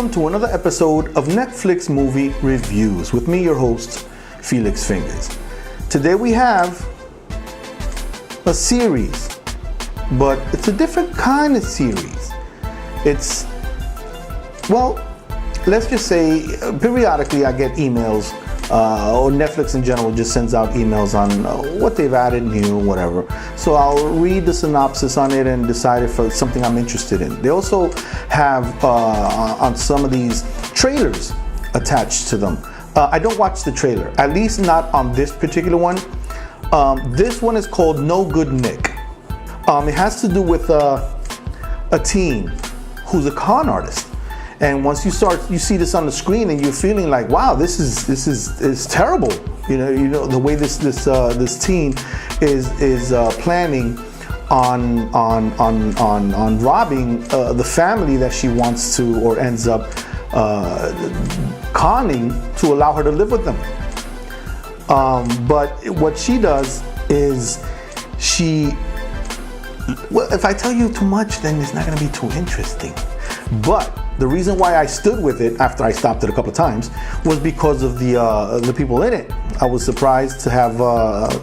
welcome to another episode of Netflix Movie Reviews with me, your host, Felix Fingers. Today we have a series, but it's a different kind of series. It's, well, let's just say periodically I get emails, or Netflix in general just sends out emails on what they've added new, whatever. So I'll read the synopsis on it and decide if it's something I'm interested in. They also have on some of these trailers attached to them. I don't watch the trailer, at least not on this particular one. This one is called No Good Nick. It has to do with a teen who's a con artist. And once you see this on the screen, and you're feeling like, wow, this is terrible. You know the way this teen is planning on robbing the family that she wants to, or ends up conning to allow her to live with them. But what she does is if I tell you too much, then it's not going to be too interesting. But the reason why I stood with it after I stopped it a couple of times was because of the people in it. I was surprised to have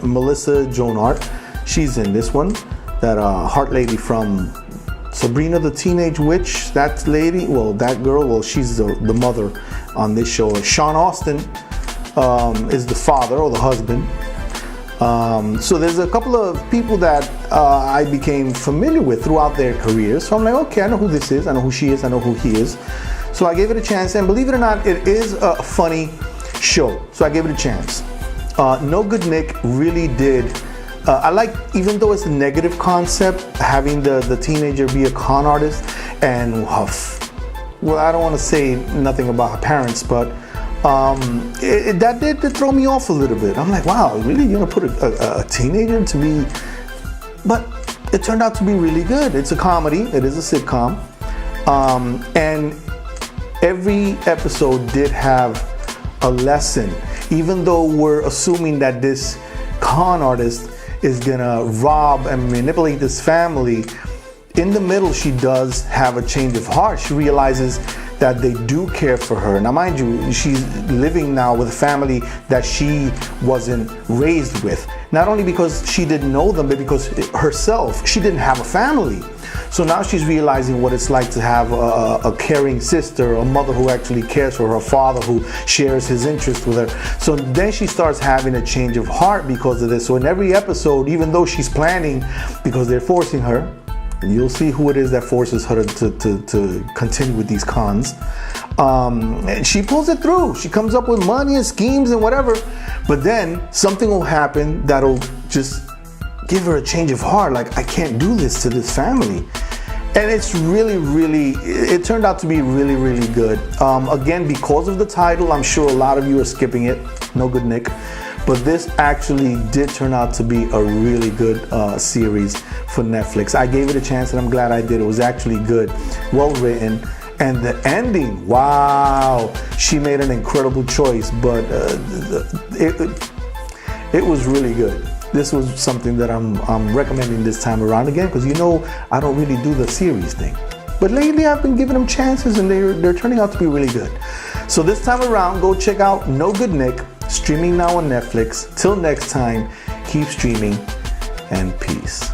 Melissa Joan Hart. She's in this one. That Hart lady from Sabrina the Teenage Witch. That lady, that girl, she's the mother on this show. Sean Astin is the father or the husband. So there's a couple of people that I became familiar with throughout their careers. So I'm like, okay, I know who this is, I know who she is, I know who he is. So I gave it a chance, and believe it or not, it is a funny show. So I gave it a chance. No Good Nick really did. I like, even though it's a negative concept, having the teenager be a con artist, and I don't want to say nothing about her parents, but that did throw me off a little bit. I'm like, wow, really? You're gonna put a teenager to be? But it turned out to be really good. It's a comedy. It is a sitcom, and every episode did have a lesson. Even though we're assuming that this con artist is gonna rob and manipulate this family, in the middle she does have a change of heart. She realizes that they do care for her. Now, mind you, she's living now with a family that she wasn't raised with. Not only because she didn't know them, but because herself, she didn't have a family. So now she's realizing what it's like to have a caring sister, a mother who actually cares for her, father who shares his interest with her. So then she starts having a change of heart because of this. So in every episode, even though she's planning, because they're forcing her, and you'll see who it is that forces her to continue with these cons. And she pulls it through. She comes up with money and schemes and whatever. But then something will happen that'll just give her a change of heart. Like, I can't do this to this family. And it's it turned out to be really, really good. Again, because of the title, I'm sure a lot of you are skipping it. No Good Nick. But this actually did turn out to be a really good series for Netflix. I gave it a chance, and I'm glad I did. It was actually good, well written, and the ending, wow! She made an incredible choice, but it was really good. This was something that I'm recommending this time around again, because I don't really do the series thing. But lately I've been giving them chances, and they're turning out to be really good. So this time around, go check out No Good Nick, streaming now on Netflix. Till next time, keep streaming, and peace.